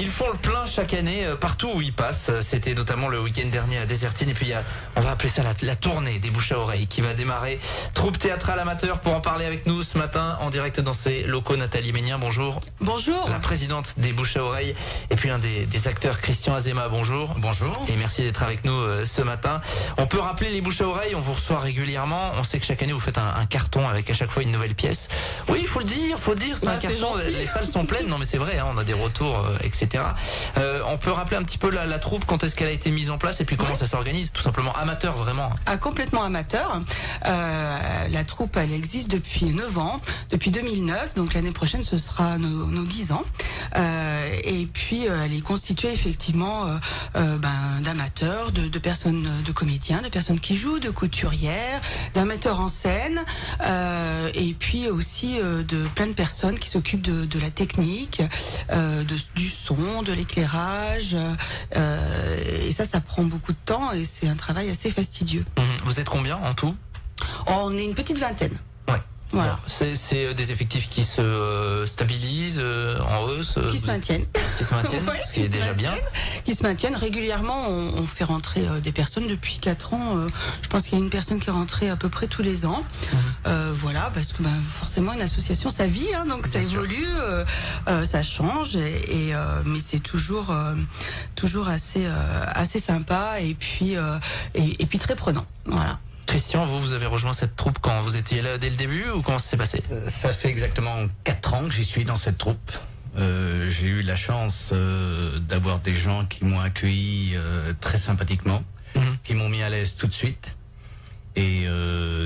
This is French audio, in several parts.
Ils font le plein chaque année partout où ils passent. C'était notamment le week-end dernier à Désertine. Et puis il y a, on va appeler ça la tournée des bouches à oreille qui va démarrer. Troupe théâtrale amateur pour en parler avec nous ce matin en direct dans ces locaux. Nathalie Ménien, bonjour. Bonjour. La présidente des bouches à oreille. Et puis un des acteurs, Christian Azema, bonjour. Bonjour. Et merci d'être avec nous ce matin. On peut rappeler les bouches à oreille, on vous reçoit régulièrement. On sait que chaque année vous faites un carton avec à chaque fois une nouvelle pièce. Oui, il faut le dire, c'est un carton. Les salles sont pleines, non mais c'est vrai, hein, on a des retours, etc. On peut rappeler un petit peu la troupe, quand est-ce qu'elle a été mise en place et puis comment ça s'organise, tout simplement amateur vraiment. Complètement amateur. La troupe, elle existe depuis 9 ans, depuis 2009, donc l'année prochaine ce sera nos 10 ans. Et puis elle est constituée effectivement d'amateurs, de personnes, de comédiens, de personnes qui jouent, de couturières, d'un metteur en scène, et puis aussi de plein de personnes qui s'occupent de la technique, du son, de l'éclairage, et ça prend beaucoup de temps et c'est un travail assez fastidieux. Vous êtes combien en tout ? On est une petite vingtaine. Voilà. Bon, c'est des effectifs qui se stabilisent en hausse, qui se maintiennent, ouais, ce qui est déjà bien. Qui se maintiennent régulièrement. On fait rentrer des personnes depuis 4 ans. Je pense qu'il y a une personne qui est rentrée à peu près tous les ans. Voilà, parce que forcément une association ça vit, hein, donc bien ça évolue, ça change, mais c'est toujours assez sympa et puis très prenant. Voilà. Christian, vous avez rejoint cette troupe quand vous étiez là dès le début ou comment ça s'est passé ? Ça fait exactement 4 ans que j'y suis dans cette troupe. J'ai eu la chance d'avoir des gens qui m'ont accueilli très sympathiquement, qui m'ont mis à l'aise tout de suite. Et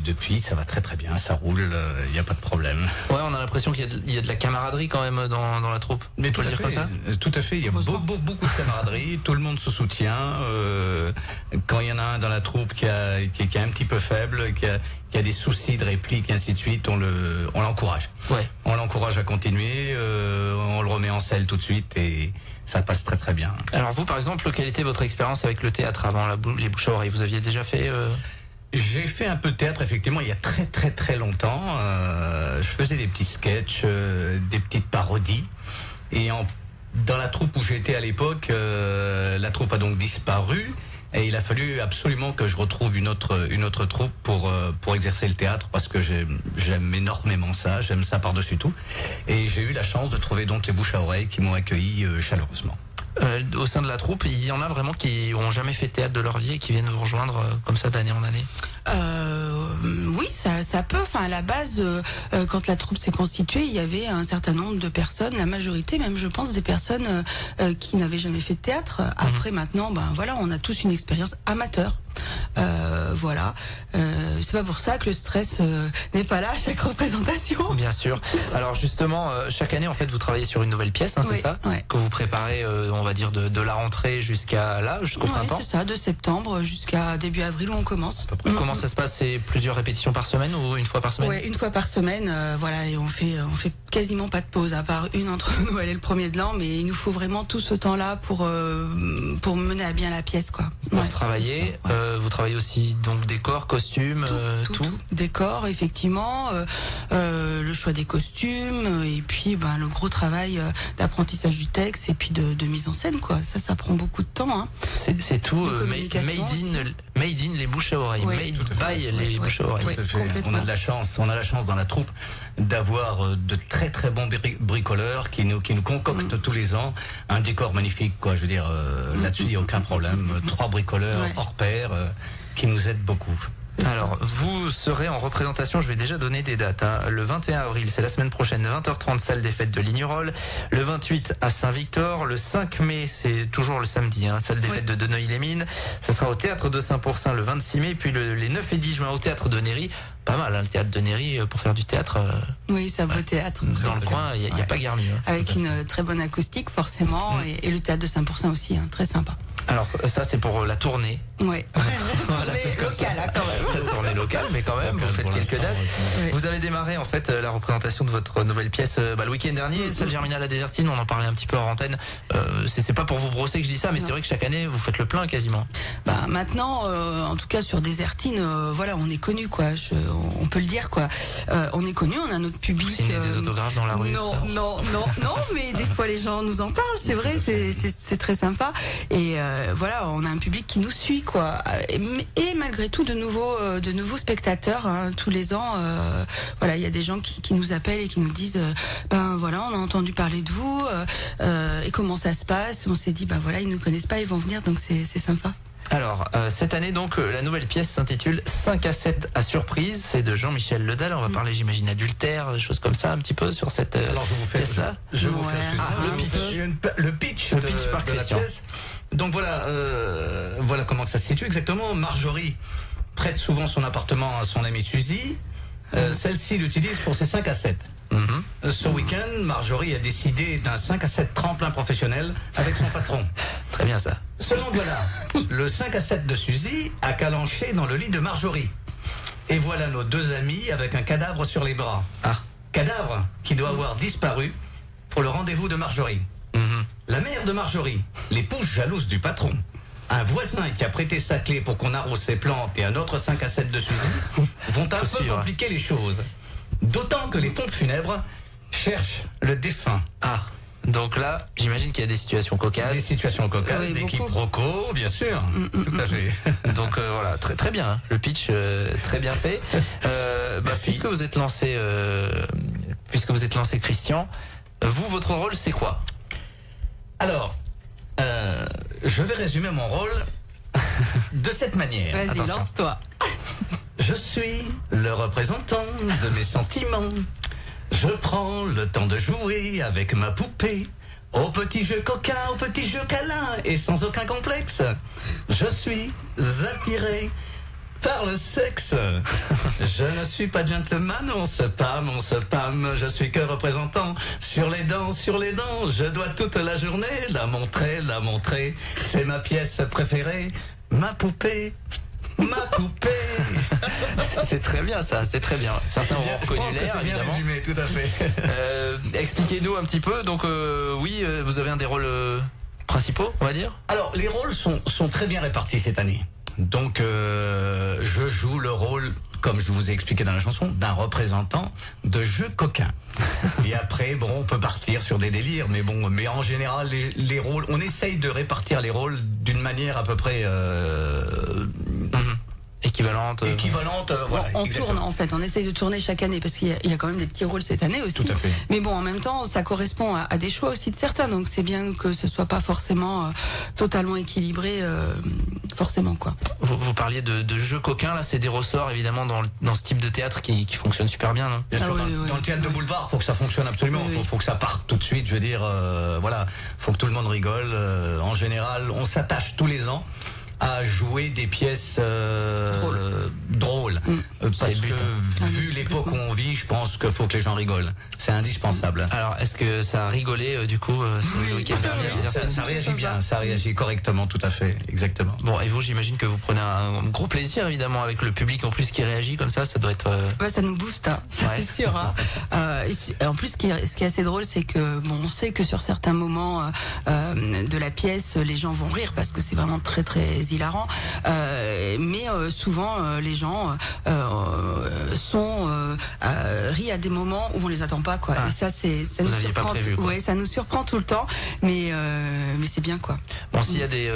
depuis, ça va très très bien, ça roule, il n'y a pas de problème. Ouais, on a l'impression qu'il y a de la camaraderie quand même dans la troupe. Mais tout à dire fait, comme ça. tout à fait, il y a beaucoup de camaraderie, tout le monde se soutient. Quand il y en a un dans la troupe qui est un petit peu faible, qui a des soucis de réplique et ainsi de suite, on l'encourage. Ouais. On l'encourage à continuer, on le remet en selle tout de suite et ça passe très très bien. Alors vous, par exemple, quelle était votre expérience avec le théâtre avant les bouches à oreille ? Vous aviez déjà fait J'ai fait un peu de théâtre effectivement il y a très très très longtemps. Je faisais des petits sketchs, des petites parodies. Et dans la troupe où j'étais à l'époque, la troupe a donc disparu. Et il a fallu absolument que je retrouve une autre troupe pour exercer le théâtre parce que j'aime énormément ça, j'aime ça par-dessus tout. Et j'ai eu la chance de trouver donc les bouches à oreille qui m'ont accueilli chaleureusement. Au sein de la troupe, il y en a vraiment qui ont jamais fait théâtre de leur vie et qui viennent vous rejoindre comme ça d'année en année. Oui, ça peut. Enfin, à la base, quand la troupe s'est constituée, il y avait un certain nombre de personnes, la majorité même, je pense, des personnes qui n'avaient jamais fait de théâtre. Après, maintenant, voilà, on a tous une expérience amateur. Voilà. C'est pas pour ça que le stress n'est pas là à chaque représentation. Bien sûr. Alors justement, chaque année, en fait, vous travaillez sur une nouvelle pièce, hein, oui, c'est ça, ouais. Que vous préparez, on va dire, de la rentrée jusqu'au printemps. C'est ça, de septembre jusqu'à début avril où on commence. Comment ça se passe ? C'est plusieurs répétitions par semaine ou une fois par semaine ? Ouais, une fois par semaine. Voilà, et on fait quasiment pas de pause, à part une entre nous. Elle est le premier de l'an, mais il nous faut vraiment tout ce temps-là pour mener à bien la pièce, quoi. Pour travailler. Vous travaillez aussi donc décor, costumes, tout. Décor, effectivement, le choix des costumes et puis le gros travail d'apprentissage du texte et puis de mise en scène, quoi. Ça prend beaucoup de temps. Hein. C'est tout. Made in les bouches à oreilles. Oui. Made by les bouches à oreilles. Tout à fait. On a de la chance dans la troupe d'avoir de très très bons bricoleurs qui nous concoctent tous les ans un décor magnifique, quoi. Je veux dire, là-dessus il n'y a aucun problème. 3 bricoleurs hors pair qui nous aident beaucoup. Alors, vous serez en représentation, je vais déjà donner des dates. Hein. Le 21 avril, c'est la semaine prochaine, 20h30, salle des fêtes de Lignerolles. Le 28 à Saint-Victor. Le 5 mai, c'est toujours le samedi, hein, salle des fêtes de Deneuille-les-Mines. Ça sera au théâtre de Saint-Pourçain le 26 mai. Puis les 9 et 10 juin au théâtre de Néry. Pas mal, hein, le théâtre de Néry, pour faire du théâtre. Oui, c'est un beau théâtre. Dans le coin, il n'y a pas guère mieux. Hein. Avec une très bonne acoustique, forcément. Et le théâtre de Saint-Pourçain aussi, hein, très sympa. Alors, ça, c'est pour la tournée Ouais. Tournée locale, hein, quand même. Tournée locale, mais quand même, vous faites quelques dates. Ouais. Vous avez démarré en fait la représentation de votre nouvelle pièce le week-end dernier, Salle Germinal à Désertine. On en parlait un petit peu en antenne. C'est pas pour vous brosser que je dis ça, mais c'est vrai que chaque année vous faites le plein quasiment. Bah maintenant, en tout cas sur Désertine, voilà, on est connu quoi. On peut le dire quoi. On est connu, on a notre public. Vous signez des autographes dans la rue? Non, mais des fois les gens nous en parlent. C'est vrai, c'est très sympa. Et voilà, on a un public qui nous suit quoi. Et malgré tout de nouveaux spectateurs hein, tous les ans. Voilà, il y a des gens qui nous appellent et qui nous disent ben voilà, on a entendu parler de vous et comment ça se passe. On s'est dit ben voilà, ils nous connaissent pas, ils vont venir, donc c'est sympa. Alors, cette année donc, la nouvelle pièce s'intitule 5 à 7 à surprise. C'est de Jean-Michel Ledal. On va parler, j'imagine, adultère, des choses comme ça, un petit peu sur cette Alors je vous fais pièce-là. Je vous fais le pitch par de la Christian. pièce. Donc voilà, voilà comment ça se situe exactement. Marjorie prête souvent son appartement à son amie Suzy. Celle-ci l'utilise pour ses 5 à 7. Ce week-end, Marjorie a décidé d'un 5 à 7 tremplin professionnel avec son patron. Très bien ça. Selon voilà, le 5 à 7 de Suzy a calanché dans le lit de Marjorie. Et voilà nos deux amis avec un cadavre sur les bras. Ah. Cadavre qui doit avoir disparu pour le rendez-vous de Marjorie. La mère de Marjorie, l'épouse jalouse du patron, un voisin qui a prêté sa clé pour qu'on arrose ses plantes et un autre 5 à 7 de Suzy vont un peu compliquer les choses. D'autant que les pompes funèbres cherchent le défunt. Ah. Donc là, j'imagine qu'il y a des situations cocasses. Des situations cocasses, Oui, des beaucoup. quiproquos, bien sûr. Tout à fait. Donc voilà, très bien. Hein. Le pitch très bien fait. Puisque vous êtes lancé, Christian, vous, votre rôle, c'est quoi? Alors, je vais résumer mon rôle de cette manière. Vas-y, Attention. lance-toi. Je suis le représentant de mes sentiments. Je prends le temps de jouer avec ma poupée. Au petit jeu coquin, au petit jeu câlin, et sans aucun complexe. Je suis attiré par le sexe. Je ne suis pas gentleman, on se pâme, je suis que représentant. Sur les dents, je dois toute la journée la montrer. C'est ma pièce préférée, ma poupée. C'est très bien ça, c'est très bien. Certains auront reconnu l'air, c'est bien évidemment. résumé, tout à fait. Expliquez-nous un petit peu. Donc vous avez un des rôles principaux, on va dire. Alors, les rôles sont très bien répartis cette année. Donc, je joue le rôle, comme je vous ai expliqué dans la chanson, d'un représentant de jeu coquin. Et après, bon, on peut partir sur des délires, mais en général, les rôles, on essaye de répartir les rôles d'une manière à peu près Équivalente. voilà. On exactement. tourne en fait, on essaye de tourner chaque année parce qu'il y a quand même des petits rôles cette année aussi. Tout à fait. Mais bon, en même temps, ça correspond à des choix aussi de certains, donc c'est bien que ce soit pas forcément totalement équilibré, forcément quoi. Vous parliez de jeux coquins, là, c'est des ressorts évidemment dans ce type de théâtre qui fonctionne super bien, non? Bien sûr, oui, dans le théâtre de boulevard, faut que ça fonctionne absolument. Oui, oui. Faut que ça parte tout de suite. Je veux dire, voilà, faut que tout le monde rigole. En général, on s'attache tous les ans à jouer des pièces drôles. Parce C'est le but, que, hein. vu l'époque où on vit, je pense qu'il faut que les gens rigolent. C'est indispensable. Alors, est-ce que ça a rigolé du coup le week-end dernier? Ça réagit bien, ça réagit correctement, tout à fait, exactement. Bon, et vous, j'imagine que vous prenez un gros plaisir évidemment avec le public en plus qui réagit comme ça doit être. Ouais, ça nous booste, hein, ça Ouais. c'est sûr. Hein. Et en plus, ce qui est assez drôle, c'est que bon, on sait que sur certains moments de la pièce, les gens vont rire parce que c'est vraiment très très hilarant. Mais souvent, les gens rient à des moments où on les attend pas, quoi. Ah. Et ça, ça Vous nous aviez pas surprend. prévu, quoi. Ouais, ça nous surprend tout le temps, mais c'est bien, quoi. Bon, s'il y a des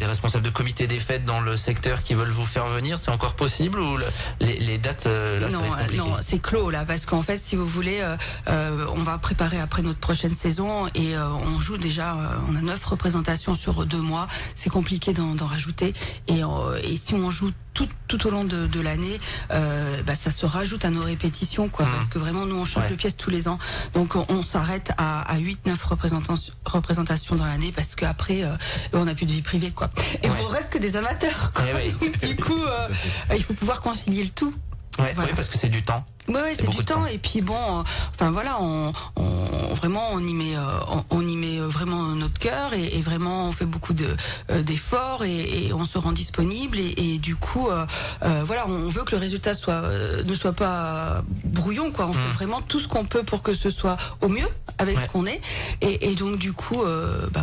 responsables de comité des fêtes dans le secteur qui veulent vous faire venir, c'est encore possible ou les dates là, ça va être compliqué? Non, c'est clos là, parce qu'en fait, si vous voulez, on va préparer après notre prochaine saison et on joue déjà, on a 9 représentations sur 2 mois. C'est compliqué d'en rajouter et si on joue tout au long de l'année, ça se rajoute à nos répétitions, quoi, parce que vraiment nous on change de pièce tous les ans, donc on s'arrête à 8-9 représentations dans l'année parce qu'après on n'a plus de vie privée, quoi. Et on reste que des amateurs, quoi. Eh oui. Donc, du coup, il faut pouvoir concilier le tout. Ouais, Voilà. oui, parce que c'est du temps. Ouais, c'est du temps. Et puis bon, enfin voilà, vraiment on y met vraiment notre cœur et vraiment on fait beaucoup d'efforts et on se rend disponible et du coup voilà, on veut que le résultat ne soit pas brouillon, quoi. On fait vraiment tout ce qu'on peut pour que ce soit au mieux avec ce qu'on est et donc du coup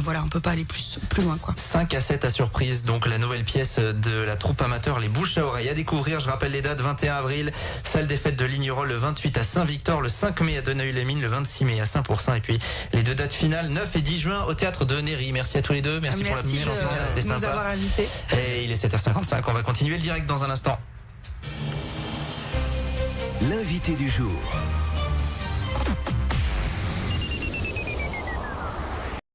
voilà, on peut pas aller plus loin, quoi. 5 à 7 à surprise, donc la nouvelle pièce de la troupe amateur Les Bouches à Oreilles à découvrir. Je rappelle les dates: 21 avril, salle des fêtes de Lignerolles, le 28 à Saint-Victor, le 5 mai à Deneuille-les-Mines, le 26 mai à Saint-Pourçain et puis les 2 dates finales 9 et 10 juin au théâtre de Néry. Merci à tous les deux, merci pour la première chanson, c'était nous avoir invités. Et il est 7h55, on va continuer le direct dans un instant. L'invité du jour.